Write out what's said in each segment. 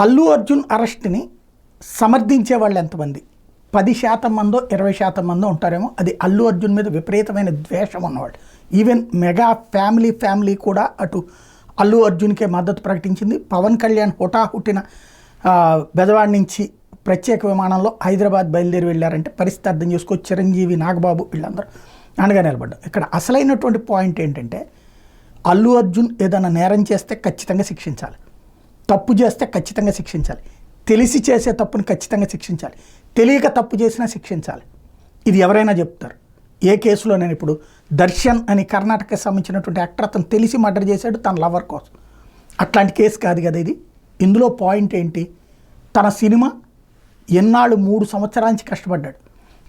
అల్లు అర్జున్ అరెస్ట్ని సమర్థించే వాళ్ళు ఎంతమంది? 10% మందో 20% మందో ఉంటారేమో. అది అల్లు అర్జున్ మీద విపరీతమైన ద్వేషం ఉన్నవాళ్ళు. ఈవెన్ మెగా ఫ్యామిలీ కూడా అటు అల్లు అర్జున్కే మద్దతు ప్రకటించింది. పవన్ కళ్యాణ్ హుటాహుటిన బెజవాడ నుంచి ప్రత్యేక విమానంలో హైదరాబాద్ బయలుదేరి వెళ్ళారంటే పరిస్థితి అర్థం చేసుకోవచ్చు. చిరంజీవి, నాగబాబు వీళ్ళందరూ అండగా నిలబడ్డారు. ఇక్కడ అసలైనటువంటి పాయింట్ ఏంటంటే అల్లు అర్జున్ ఏదైనా నేరం చేస్తే ఖచ్చితంగా శిక్షించాలి, తప్పు చేస్తే ఖచ్చితంగా శిక్షించాలి, తెలిసి చేసే తప్పుని ఖచ్చితంగా శిక్షించాలి, తెలియక తప్పు చేసినా శిక్షించాలి. ఇది ఎవరైనా చెప్తారు. ఏ కేసులో నేను ఇప్పుడు దర్శన్ అని కర్ణాటకకి సంబంధించినటువంటి యాక్టర్, అతను తెలిసి మర్డర్ చేశాడు తన లవర్ కోసం. అట్లాంటి కేసు కాదు కదా ఇది. ఇందులో పాయింట్ ఏంటి? తన సినిమా ఎన్నాళ్ళు 3 సంవత్సరాల నుంచి కష్టపడ్డాడు.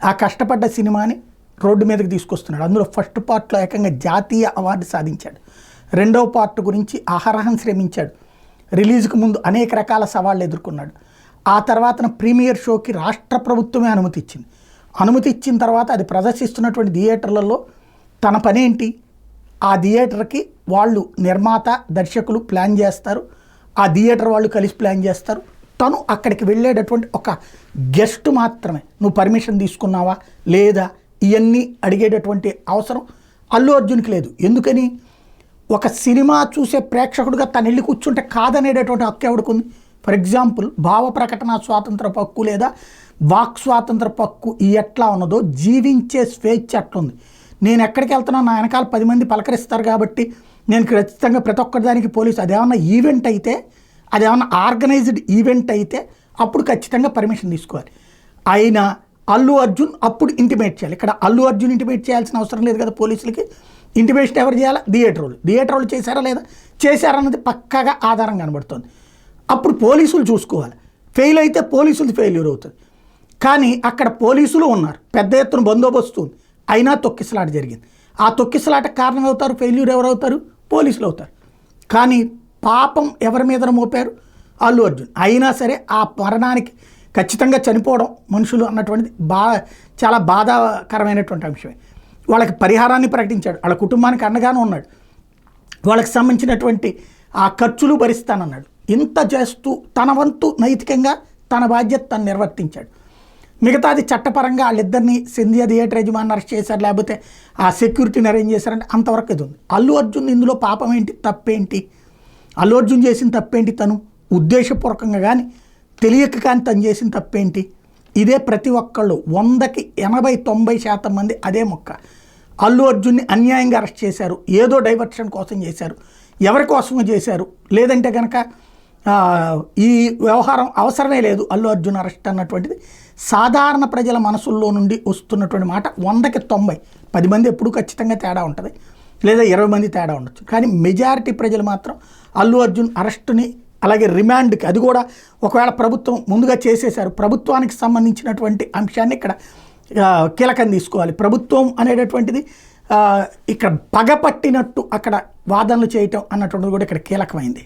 ఆ కష్టపడ్డ సినిమాని రోడ్డు మీదకి తీసుకొస్తున్నాడు. అందులో ఫస్ట్ పార్ట్లో ఏకంగా జాతీయ అవార్డు సాధించాడు. రెండవ పార్ట్ గురించి అహరహం శ్రమించాడు. రిలీజ్కి ముందు అనేక రకాల సవాళ్ళు ఎదుర్కొన్నాడు. ఆ తర్వాత ప్రీమియర్ షోకి రాష్ట్ర ప్రభుత్వమే అనుమతి ఇచ్చింది. అనుమతి ఇచ్చిన తర్వాత అది ప్రదర్శిస్తున్నటువంటి థియేటర్లలో తన పనేంటి? ఆ థియేటర్కి వాళ్ళు నిర్మాత, దర్శకులు ప్లాన్ చేస్తారు, ఆ థియేటర్ వాళ్ళు కలిసి ప్లాన్ చేస్తారు. తను అక్కడికి వెళ్ళేటటువంటి ఒక గెస్ట్ మాత్రమే. నువ్వు పర్మిషన్ తీసుకున్నావా లేదా ఇవన్నీ అడిగేటటువంటి అవసరం అల్లు అర్జున్కి లేదు. ఎందుకని? ఒక సినిమా చూసే ప్రేక్షకుడిగా తను వెళ్ళి కూర్చుంటే కాదనేటటువంటి హక్కు ఎవడుకుంది? ఫర్ ఎగ్జాంపుల్, భావ ప్రకటన స్వాతంత్ర హక్కు లేదా వాక్ స్వాతంత్ర హక్కు ఎట్లా ఉన్నదో జీవించే స్వేచ్ఛ అట్లుంది. నేను ఎక్కడికి వెళ్తున్నా నా వెనకాల 10 మంది పలకరిస్తారు కాబట్టి నేను ఖచ్చితంగా ప్రతి ఒక్కరి దానికి పోలీసు, అదేమన్నా ఈవెంట్ అయితే, అదేమన్నా ఆర్గనైజ్డ్ ఈవెంట్ అయితే అప్పుడు ఖచ్చితంగా పర్మిషన్ తీసుకోవాలి. అయినా అల్లు అర్జున్ అప్పుడు ఇంటిమేట్ చేయాలి. ఇక్కడ అల్లు అర్జున్ ఇంటిమేట్ చేయాల్సిన అవసరం లేదు కదా పోలీసులకి. ఇంటిమేషన్ ఎవరు చేయాలి? థియేటర్ వాళ్ళు చేశారా లేదా? చేశారన్నది పక్కాగా ఆధారం కనబడుతుంది. అప్పుడు పోలీసులు చూసుకోవాలి. ఫెయిల్ అయితే పోలీసులు ఫెయిల్యూర్ అవుతుంది. కానీ అక్కడ పోలీసులు ఉన్నారు, పెద్ద ఎత్తున బందోబస్తు ఉంది, అయినా తొక్కిసలాట జరిగింది. ఆ తొక్కిసలాటకు కారణం అవుతారు, ఫెయిల్యూర్ ఎవరు అవుతారు? పోలీసులు అవుతారు. కానీ పాపం ఎవరి మీద మోపారు? అల్లు అర్జున్. అయినా సరే ఆ మరణానికి ఖచ్చితంగా చనిపోవడం మనుషులు అన్నటువంటిది చాలా బాధాకరమైనటువంటి అంశమే. వాళ్ళకి పరిహారాన్ని ప్రకటించాడు, వాళ్ళ కుటుంబానికి అండగానే ఉన్నాడు, వాళ్ళకి సంబంధించినటువంటి ఆ ఖర్చులు భరిస్తానన్నాడు. ఇంత చేస్తూ తన వంతు నైతికంగా తన బాధ్యత తను నిర్వర్తించాడు. మిగతాది చట్టపరంగా వాళ్ళిద్దరిని సింధియా థియేటర్ యజమాని అరెస్ట్ చేశారు, లేకపోతే ఆ సెక్యూరిటీని అరేంజ్ చేశారంటే అంతవరకు ఇది ఉంది. అల్లు అర్జున్ ఇందులో పాపం ఏంటి, తప్పేంటి? అల్లు అర్జున్ చేసిన తప్పేంటి? తను ఉద్దేశపూర్వకంగా కానీ తెలియక కానీ తను చేసిన తప్పేంటి? ఇదే ప్రతి ఒక్కళ్ళు 100కి 80-90% మంది అదే మొక్క. అల్లు అర్జున్ని అన్యాయంగా అరెస్ట్ చేశారు, ఏదో డైవర్షన్ కోసం చేశారు, ఎవరి కోసమో చేశారు, లేదంటే కనుక ఈ వ్యవహారం అవసరమే లేదు అల్లు అర్జున్ అరెస్ట్ అన్నటువంటిది సాధారణ ప్రజల మనసుల్లో నుండి వస్తున్నటువంటి మాట. 100కి 90, 10 మంది ఎప్పుడూ ఖచ్చితంగా తేడా ఉంటుంది, లేదా 20 మంది తేడా ఉండొచ్చు. కానీ మెజారిటీ ప్రజలు మాత్రం అల్లు అర్జున్ అరెస్టుని, అలాగే రిమాండ్కి, అది కూడా ఒకవేళ ప్రభుత్వం ముందుగా చేసేశారు, ప్రభుత్వానికి సంబంధించినటువంటి అంశాన్ని ఇక్కడ కీలకం తీసుకోవాలి. ప్రభుత్వం అనేటటువంటిది ఇక్కడ పగపట్టినట్టు అక్కడ వాదనలు చేయటం అన్నటువంటిది కూడా ఇక్కడ కీలకమైంది.